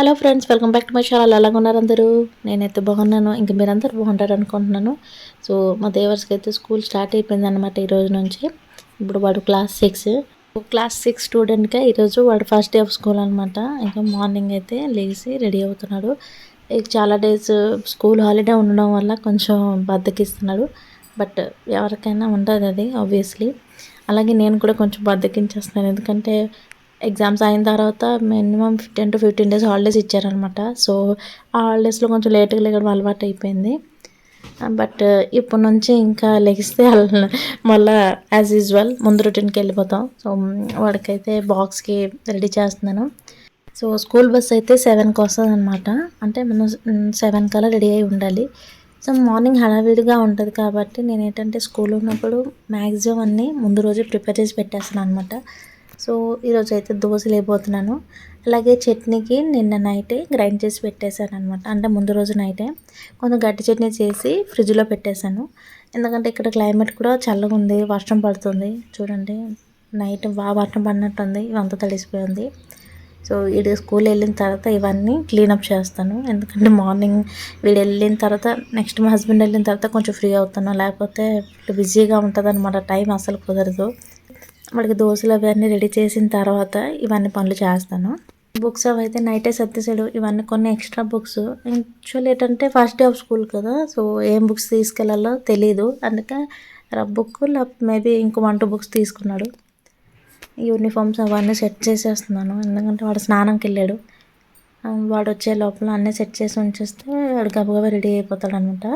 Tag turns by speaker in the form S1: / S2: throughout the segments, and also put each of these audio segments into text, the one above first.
S1: Hello friends, welcome back to my channel. ఎలాగ ఉన్నారు అందరూ? నేనైతే బాగున్నాను. ఇంకా మీరందరూ బాగుంటారు అనుకుంటున్నాను. సో మా దేవర్స్కి అయితే స్కూల్ స్టార్ట్ అయిపోయింది అనమాట ఈ రోజు నుంచి. ఇప్పుడు వాడు క్లాస్ 6 స్టూడెంట్గా ఈరోజు వాడు ఫస్ట్ డే ఆఫ్ స్కూల్ అనమాట. ఇంకా మార్నింగ్ అయితే లేచి రెడీ అవుతున్నాడు. చాలా డేస్ స్కూల్ హాలిడే ఉండడం వల్ల కొంచెం బద్దకిస్తున్నాడు. బట్ ఎవరికైనా ఉంటుంది అది ఆబ్వియస్లీ. అలాగే నేను కూడా కొంచెం బద్దకించేస్తున్నాను, ఎందుకంటే ఎగ్జామ్స్ అయిన తర్వాత మినిమం 10 to 15 డేస్ హాలిడేస్ ఇచ్చారనమాట. సో ఆ హాలిడేస్లో కొంచెం లేట్గా లేవడం అలవాటు అయిపోయింది. బట్ ఇప్పటి నుంచి ఇంకా లెగిస్తే మళ్ళీ యాజ్ యూజువల్ ముందు రొటీన్కి వెళ్ళిపోతాం. సో వాడికైతే బాక్స్కి రెడీ చేస్తున్నాను. సో స్కూల్ బస్ అయితే 7కి వస్తుంది అనమాట. అంటే మనం 7 కల్లా రెడీ అయి ఉండాలి. సో మార్నింగ్ హడావిడిగా ఉంటుంది కాబట్టి నేను ఏంటంటే స్కూల్ ఉన్నప్పుడు మ్యాక్సిమం అన్నీ ముందు రోజు ప్రిపేర్ చేసి పెట్టేస్తాను అనమాట. సో ఈరోజు అయితే దోశలు వేయబోతున్నాను. అలాగే చట్నీకి నిన్న నైటే గ్రైండ్ చేసి పెట్టేశాను అనమాట. అంటే ముందు రోజు నైటే కొంచెం గట్టి చట్నీ చేసి ఫ్రిడ్జ్లో పెట్టేశాను. ఎందుకంటే ఇక్కడ క్లైమేట్ కూడా చల్లగా ఉంది, వర్షం పడుతుంది. చూడండి, నైట్ బాగా వర్షం పడినట్టుంది, ఇవంతా తడిసిపోయింది. సో వీడు స్కూల్ వెళ్ళిన తర్వాత ఇవన్నీ క్లీనప్ చేస్తాను. ఎందుకంటే మార్నింగ్ వీడు వెళ్ళిన తర్వాత నెక్స్ట్ మా హస్బెండ్ వెళ్ళిన తర్వాత కొంచెం ఫ్రీ అవుతాను, లేకపోతే బిజీగా ఉంటుంది అనమాట. టైం అసలు కుదరదు. వాడికి దోశలు అవన్నీ రెడీ చేసిన తర్వాత ఇవన్నీ పనులు చేస్తాను. బుక్స్ అవి అయితే నైటే సర్దేశాడు. ఇవన్నీ కొన్ని ఎక్స్ట్రా బుక్స్. యాక్చువల్ ఏంటంటే ఫస్ట్ డే ఆఫ్ స్కూల్ కదా, సో ఏం బుక్స్ తీసుకెళ్లాలో తెలీదు. అందుకే రఫ్ బుక్ మేబీ ఇంకో 1-2 బుక్స్ తీసుకున్నాడు. యూనిఫామ్స్ అవన్నీ సెట్ చేసేస్తున్నాను, ఎందుకంటే వాడు స్నానంకి వెళ్ళాడు. వాడు వచ్చే లోపల అన్నీ సెట్ చేసి ఉంచేస్తే వాడు గబగబా రెడీ అయిపోతాడు అనమాట.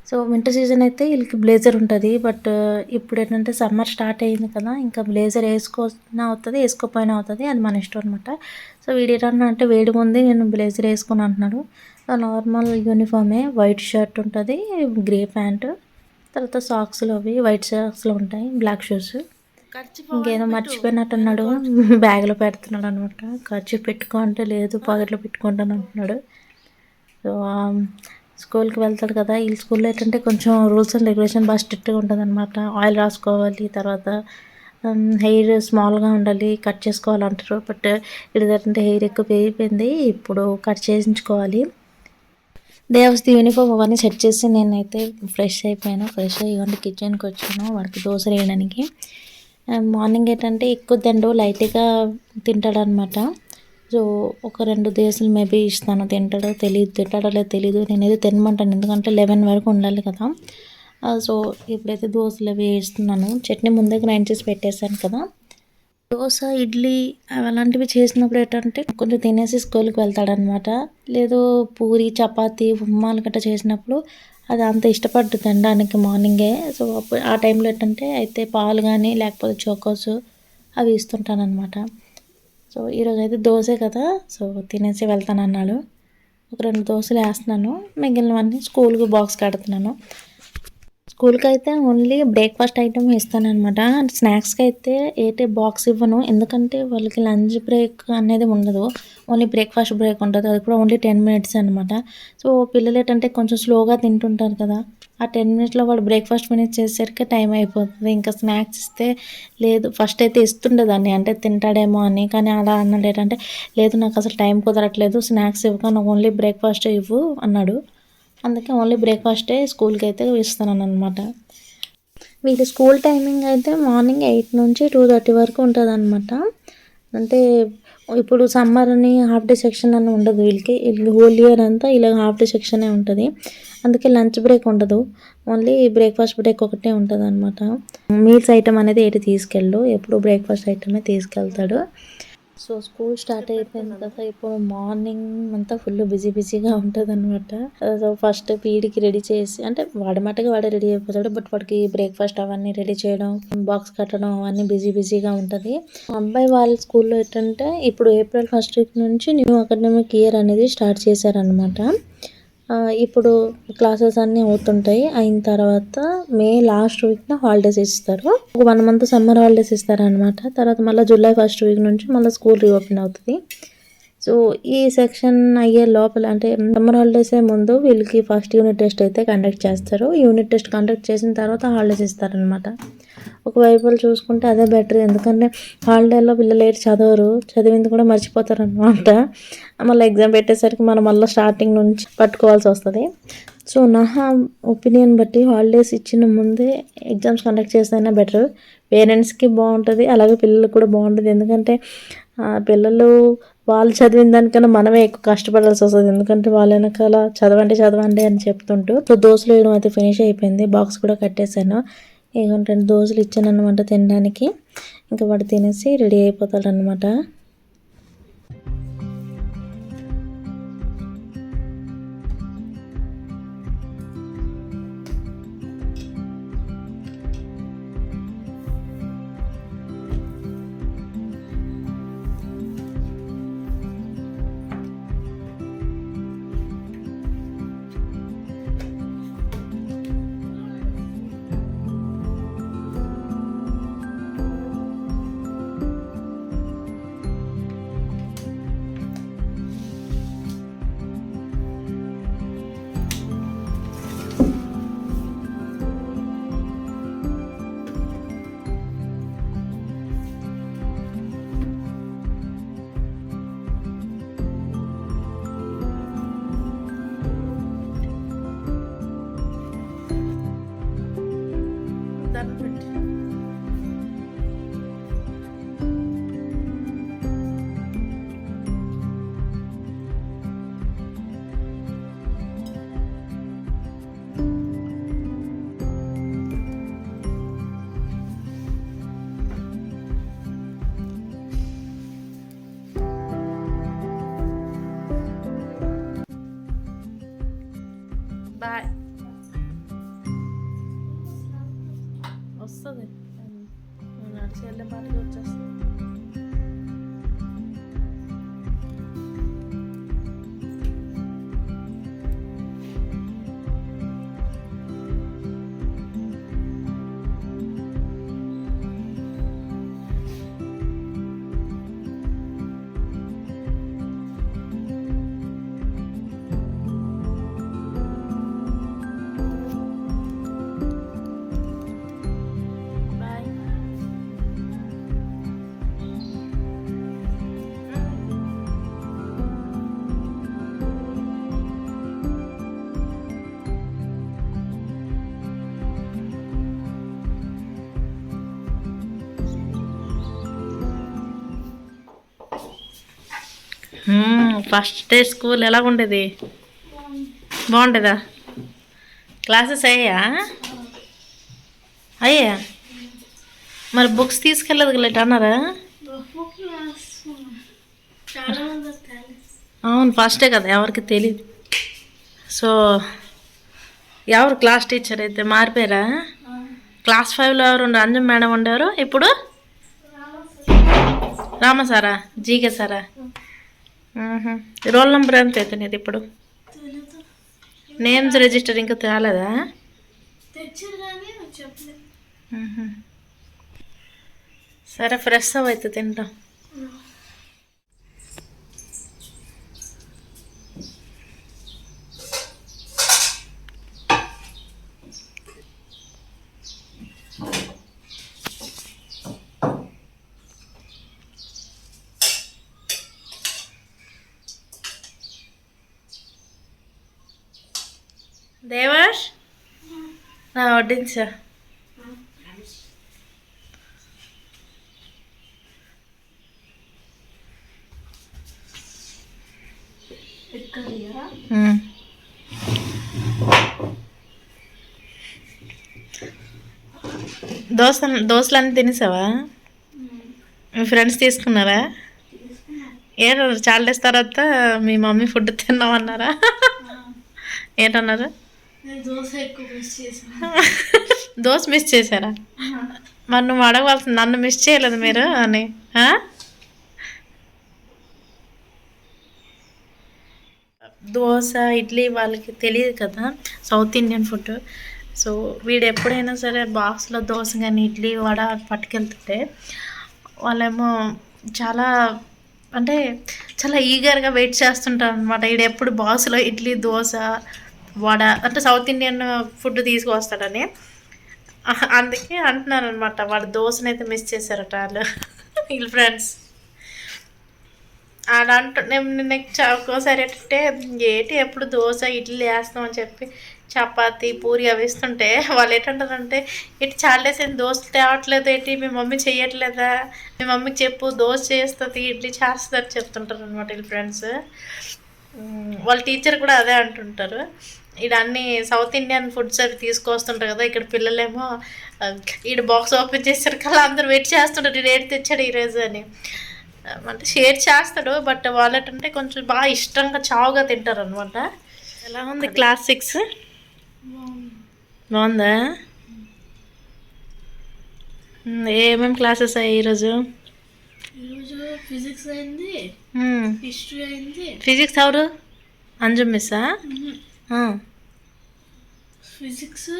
S1: సో వింటర్ సీజన్ అయితే వీళ్ళకి బ్లేజర్ ఉంటుంది. బట్ ఇప్పుడు ఏంటంటే సమ్మర్ స్టార్ట్ అయ్యింది కదా, ఇంకా బ్లేజర్ వేసుకున్నా అవుతుంది, వేసుకోపోయినా అవుతుంది, అది మన ఇష్టం అనమాట. సో వీడు ఏంటంటే అంటే వేడి ఉంది, నేను బ్లేజర్ వేసుకొని అంటున్నాడు. నార్మల్ యూనిఫామే, వైట్ షర్ట్ ఉంటుంది, గ్రే ప్యాంటు, తర్వాత సాక్స్లు అవి వైట్ సాక్స్లో ఉంటాయి, బ్లాక్ షూస్. ఇంకేదో మర్చిపోయినట్టున్నాడు, బ్యాగ్లో పెడుతున్నాడు అనమాట. ఖర్చు పెట్టుకో అంటే లేదు, పాకెట్లో పెట్టుకుంటాను అంటున్నాడు. సో స్కూల్కి వెళ్తాడు కదా, ఈ స్కూల్లో ఏంటంటే కొంచెం రూల్స్ అండ్ రెగ్యులేషన్ బాగా స్ట్రిక్ట్గా ఉంటుంది అనమాట. ఆయిల్ రాసుకోవాలి, తర్వాత హెయిర్ స్మాల్గా ఉండాలి, కట్ చేసుకోవాలంటారు. బట్ ఇది ఏంటంటే హెయిర్ ఎక్కువ పెరిగిపోయింది, ఇప్పుడు కట్ చేయించుకోవాలి. దేవస్ది యూనిఫామ్ అవన్నీ సెట్ చేసి నేనైతే ఫ్రెష్ అయిపోయాను. ఫ్రెష్ అయ్యి కిచెన్కి వచ్చాను వాడికి దోశ వేయడానికి. మార్నింగ్ ఏంటంటే ఎక్కువ తిండు, లైట్గా తింటాడనమాట. సో ఒక 2 దోశలు మేబీ ఇస్తాను, తింటాడో లేదు తెలీదు. నేనైతే తినమంటాను, ఎందుకంటే 11 వరకు ఉండాలి కదా. సో ఇప్పుడైతే దోశలు అవి వేస్తున్నాను. చట్నీ ముందే గ్రైండ్ చేసి పెట్టేశాను కదా. దోశ, ఇడ్లీ అలాంటివి చేసినప్పుడు ఏంటంటే కొంచెం తినేసి స్కూల్కి వెళ్తాడనమాట. లేదు పూరి, చపాతీ, ఉప్మాలు గట్రా చేసినప్పుడు అది అంత ఇష్టపడ్డు తినడానికి మార్నింగే. సో అప్పుడు ఆ టైంలో ఏంటంటే అయితే పాలు కానీ లేకపోతే చోకోస్ అవి ఇస్తుంటానమాట. సో ఈరోజు అయితే దోశే కదా, సో తినేసి వెళ్తానన్నాడు. ఒక 2 దోశలు వేస్తున్నాను, మిగిలినవన్నీ స్కూల్కి బాక్స్ కడుతున్నాను. స్కూల్కి అయితే ఓన్లీ బ్రేక్ఫాస్ట్ ఐటమ్ ఇస్తానమాట. స్నాక్స్కి అయితే బాక్స్ ఇవ్వను, ఎందుకంటే వాళ్ళకి లంచ్ బ్రేక్ అనేది ఉండదు, ఓన్లీ బ్రేక్ఫాస్ట్ బ్రేక్ ఉంటుంది. అది కూడా ఓన్లీ 10 మినిట్స్ అనమాట. సో పిల్లలు ఏంటంటే కొంచెం స్లోగా తింటుంటారు కదా, ఆ 10 మినిట్స్లో వాడు బ్రేక్ఫాస్ట్ ఫినిష్ చేసేసరికి టైం అయిపోతుంది. ఇంకా స్నాక్స్ ఇస్తే లేదు, ఫస్ట్ అయితే ఇస్తుండేదాన్ని అంటే తింటాడేమో అని, కానీ అలా అన్నాడు ఏంటంటే లేదు నాకు అసలు టైం కుదరట్లేదు, స్నాక్స్ ఇవ్వక ఓన్లీ బ్రేక్ఫాస్ట్ ఇవ్వు అన్నాడు. అందుకే ఓన్లీ బ్రేక్ఫాస్టే స్కూల్కి అయితే ఇస్తున్నాను అనమాట. వీళ్ళ స్కూల్ టైమింగ్ అయితే మార్నింగ్ 8 నుంచి 2:30 వరకు ఉంటుంది అనమాట. అంటే ఇప్పుడు సమ్మర్ అని హాఫ్ డే సెక్షన్ అని ఉండదు వీళ్ళకి హోల్ ఇయర్ అంతా ఇలా హాఫ్ డే సెక్షనే ఉంటుంది. అందుకే లంచ్ బ్రేక్ ఉండదు, ఓన్లీ బ్రేక్ఫాస్ట్ బ్రేక్ ఒకటే ఉంటుంది అనమాట. మీల్స్ ఐటమ్ అనేది ఏంటి తీసుకెళ్ళు, ఎప్పుడు బ్రేక్ఫాస్ట్ ఐటమే తీసుకెళ్తాడు. సో స్కూల్ స్టార్ట్ అయిపోయింది కదా, ఇప్పుడు మార్నింగ్ అంతా ఫుల్ బిజీగా ఉంటుంది అనమాట. సో ఫస్ట్ వీడికి రెడీ చేసి, అంటే వాడి మట్టుగా వాడే రెడీ అయిపోతాడు, బట్ వాడికి బ్రేక్ఫాస్ట్ అవన్నీ రెడీ చేయడం, బాక్స్ కట్టడం అవన్నీ బిజీగా ఉంటుంది. అబ్బాయి వాళ్ళ స్కూల్లో ఏంటంటే ఇప్పుడు April 1st నుంచి న్యూ అకాడమిక్ ఇయర్ అనేది స్టార్ట్ చేశారనమాట. ఇప్పుడు క్లాసెస్ అన్నీ అవుతుంటాయి. అయిన తర్వాత మే లాస్ట్ వీక్న హాలిడేస్ ఇస్తారు, ఒక 1 month సమ్మర్ హాలిడేస్ ఇస్తారనమాట. తర్వాత మళ్ళీ July 1st వీక్ నుంచి మళ్ళీ స్కూల్ రీఓపెన్ అవుతుంది. సో ఈ సెక్షన్ అయ్యే లోపల అంటే సమ్మర్ హాలిడేసే ముందు వీళ్ళకి ఫస్ట్ యూనిట్ టెస్ట్ అయితే కండక్ట్ చేస్తారు. యూనిట్ టెస్ట్ కండక్ట్ చేసిన తర్వాత హాలిడేస్ ఇస్తారనమాట. ఒకవైపు చూసుకుంటే అదే బెటర్. ఎందుకంటే హాలిడేలో పిల్లలు ఏటి చదవరు, చదివింది కూడా మర్చిపోతారు అనమాట. మళ్ళీ ఎగ్జామ్ పెట్టేసరికి మనం మళ్ళీ స్టార్టింగ్ నుంచి పట్టుకోవాల్సి వస్తుంది. సో నా ఒపీనియన్ బట్టి హాలిడేస్ ఇచ్చిన ముందే ఎగ్జామ్స్ కండక్ట్ చేస్తేనే బెటర్. పేరెంట్స్కి బాగుంటుంది, అలాగే పిల్లలకు కూడా బాగుంటుంది. ఎందుకంటే పిల్లలు వాళ్ళు చదివిన దానికన్నా మనమే ఎక్కువ కష్టపడాల్సి వస్తుంది. ఎందుకంటే వాళ్ళ వెనకాల చదవండి అని చెప్తుంటూ. సో దోశలు వేయడం అయితే ఫినిష్ అయిపోయింది, బాక్స్ కూడా కట్టేశాను. ఏమంటే దోశలు ఇచ్చాను అనమాట తినడానికి. ఇంకా వాడు తినేసి రెడీ అయిపోతాడు అనమాట. బాయ్. వస్తుంది నడిచి వెళ్ళే పాటికి వచ్చేస్తుంది. ఫస్ట్ డే స్కూల్ ఎలా ఉండేది? బాగుండేదా? క్లాసెస్ అయ్యా మరి బుక్స్ తీసుకెళ్ళదు లేట్ అన్నారా? అవును ఫస్ట్ డే కదా, ఎవరికి తెలియదు. సో ఎవరు క్లాస్ టీచర్ అయితే మారిపోయారా? క్లాస్ 5లో ఎవరు ఉండే? అంజం మేడం ఉండేవారు, ఇప్పుడు రామ సారా, జీకే సారా? రోల్ నెంబర్ ఎంత అయితే నీది ఇప్పుడు? నేమ్స్ రిజిస్టర్ ఇంకా తేలేదా? సరే ఫ్రెష్ అయితే తింటాం. దేవర్ష్ నా వడ్డించా. దోశలన్నీ తినేసావా? మీ ఫ్రెండ్స్ తీసుకున్నారా? ఏమన్నారు చాలా డేస్ తర్వాత మీ మమ్మీ ఫుడ్ తిన్నామన్నారా? ఏంటన్నారు? దోశ మిస్ చేశారా? మరి నువ్వు అడగవలసింది, నన్ను మిస్ చేయలేదు మీరు అని. దోశ ఇడ్లీ వాళ్ళకి తెలియదు కదా, సౌత్ ఇండియన్ ఫుడ్. సో వీడు ఎప్పుడైనా సరే బాక్స్లో దోశ కానీ ఇడ్లీ వడ పట్టుకెళ్తుంటే వాళ్ళేమో చాలా అంటే చాలా ఈగర్గా వెయిట్ చేస్తుంటారు అనమాట. వీడు ఎప్పుడు బాక్స్లో ఇడ్లీ దోశ వడ అంటే సౌత్ ఇండియన్ ఫుడ్ తీసుకొస్తాడని. అందుకే అంటున్నాను అనమాట, వాడు దోశనైతే మిస్ చేశారట వాళ్ళు వీళ్ళ ఫ్రెండ్స్. అలా నేను నెక్స్ట్ ఒక్కోసారి ఏంటంటే ఏంటి ఎప్పుడు దోశ ఇడ్లీ వేస్తాం అని చెప్పి చపాతి పూరి అవి ఇస్తుంటే వాళ్ళు ఏంటంటారంటే ఇటు చాలేసిన దోశలు తేవట్లేదు ఏంటి, మీ మమ్మీ చెయ్యట్లేదా, మీ మమ్మీకి చెప్పు దోశ చేస్తుంది ఇడ్లీ చేస్తుంది చెప్తుంటారు అనమాట వీళ్ళ ఫ్రెండ్స్. వాళ్ళ టీచర్ కూడా అదే అంటుంటారు. ఇక్కడ అన్ని సౌత్ ఇండియన్ ఫుడ్స్ అవి తీసుకొస్తుంటారు కదా, ఇక్కడ పిల్లలేమో ఈడ బాక్స్ ఓపెన్ చేస్తారు కదా, అందరూ వెయిట్ చేస్తుంటారు ఈడు ఏడు తెచ్చాడు ఈరోజు అని. అంటే షేర్ చేస్తాడు, బట్ వాళ్ళంటే కొంచెం బాగా ఇష్టంగా చావుగా తింటారు అనమాట. ఎలా ఉంది క్లాస్ 6? బాగుందా? ఏమేమి క్లాసెస్ అయ్యాయి ఈరోజు?
S2: ఫిజిక్స్ అయింది, హిస్టరీ అయింది.
S1: ఫిజిక్స్ ఎవరు? అంజు మిస్సా?
S2: ఫిజిక్స్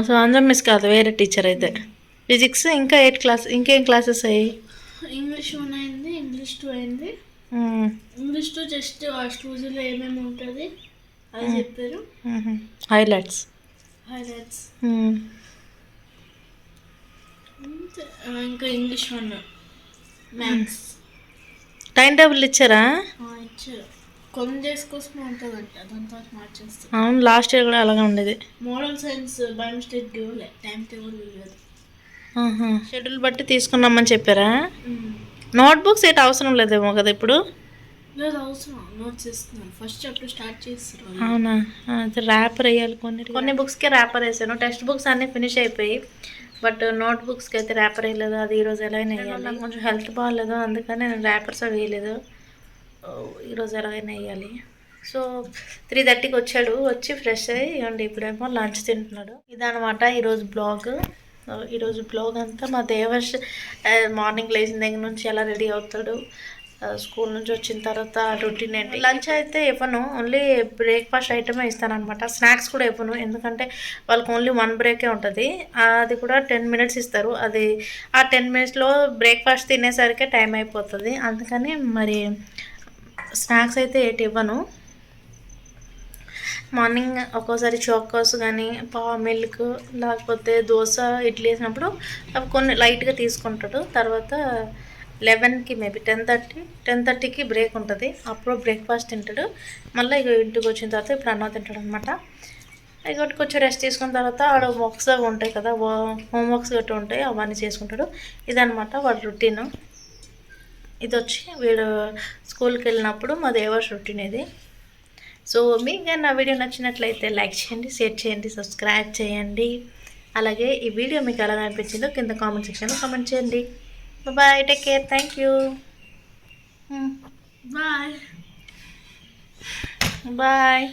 S1: సో అంజు మిస్ కాదు, వేరే టీచర్ అయితే. ఫిజిక్స్ ఇంకా 8 క్లాస్, ఇంకేం క్లాసెస్ అయ్యాయి?
S2: ఇంగ్లీష్ 1 అయింది, ఇంగ్లీష్ 2 అయింది. ఇంగ్లీష్ 2 జస్ట్ ఆ స్టూడియోలో ఏమేమి ఉంటుంది అది చెప్పారు,
S1: హైలైట్స్.
S2: ఇంకా ఇంగ్లీష్ 1 మ్యాథ్స్.
S1: టైం టేబుల్ ఇచ్చారా?
S2: ఇచ్చారు, కొన్ని డేస్ కోసమే ఉంటుందంట, దాని తర్వాత మార్చేస్తారు.
S1: అవును, లాస్ట్ ఇయర్ కూడా అలాగే ఉండేది.
S2: మోడల్ సైన్స్ బై మిస్టేక్ ఇవ్వలే, టైం టేబుల్ ఇవ్వలేదు.
S1: షెడ్యూల్ బట్టి తీసుకున్నామని చెప్పారా? నోట్బుక్స్ ఏంటి అవసరం లేదేమో కదా ఇప్పుడు?
S2: లేదు, అవసరం. నోట్స్ ఇస్తున్నాను, ఫస్ట్ చాప్టర్ స్టార్ట్ చేస్తారు.
S1: అవునా? అయితే ర్యాపర్ వేయాలి. కొన్ని బుక్స్కి ర్యాపర్ వేసాను, టెక్స్ట్ బుక్స్ అన్నీ ఫినిష్ అయిపోయి, బట్ నోట్ బుక్స్కి అయితే ర్యాపర్ వేయలేదు. అది ఈరోజు ఎలాగైనా వేయాలి, నాకు కొంచెం హెల్త్ బాగాలేదు, అందుకని నేను ర్యాపర్స్ అవి వేయలేదు. ఈరోజు ఎలాగైనా వేయాలి. సో 3:30కి వచ్చాడు, వచ్చి ఫ్రెష్ అయ్యి ఇవ్వండి ఇప్పుడేమో లంచ్ తింటున్నాడు. ఇదనమాట ఈరోజు బ్లాగ్ అంతా మా దేవర్ష్ మార్నింగ్ లేచిన దగ్గర నుంచి ఎలా రెడీ అవుతాడు, స్కూల్ నుంచి వచ్చిన తర్వాత రొటీన్ ఏంటి. లంచ్ అయితే ఇవ్వను, ఓన్లీ బ్రేక్ఫాస్ట్ ఐటమే ఇస్తాను అనమాట. స్నాక్స్ కూడా ఇవ్వను, ఎందుకంటే వాళ్ళకి ఓన్లీ 1 బ్రేకే ఉంటుంది, అది కూడా 10 మినిట్స్ ఇస్తారు. అది ఆ 10 మినిట్స్లో బ్రేక్ఫాస్ట్ తినేసరికి టైం అయిపోతుంది, అందుకని మరి స్నాక్స్ అయితే ఏటి ఇవ్వను. మార్నింగ్ ఒక్కోసారి చోకోస్ కానీ మిల్క్ లేకపోతే దోశ ఇడ్లీ వేసినప్పుడు అవి కొన్ని లైట్గా తీసుకుంటాడు. తర్వాత 11కి మేబీ 10:30కి బ్రేక్ ఉంటుంది, అప్పుడు బ్రేక్ఫాస్ట్ తింటాడు. మళ్ళీ ఇక ఇంటికి వచ్చిన తర్వాత ఇప్పుడు అన్నం తింటాడు అనమాట. ఇక కొంచెం రెస్ట్ తీసుకున్న తర్వాత వాడు వర్క్స్ అవి ఉంటాయి కదా, హోంవర్క్స్ గట్రా ఉంటాయి, అవన్నీ చేసుకుంటాడు. ఇదనమాట వాడు రొటీన్. ఇది వచ్చి వీడు స్కూల్కి వెళ్ళినప్పుడు మా దేవర్స్ రొటీన్ ఇది. సో మీకు కానీ నా వీడియో నచ్చినట్లయితే లైక్ చేయండి, షేర్ చేయండి, సబ్స్క్రైబ్ చేయండి. అలాగే ఈ వీడియో మీకు ఎలా అనిపించిందో కింద కామెంట్ సెక్షన్లో కామెంట్ చేయండి. Bye, take care, thank you,
S2: bye.
S1: Bye.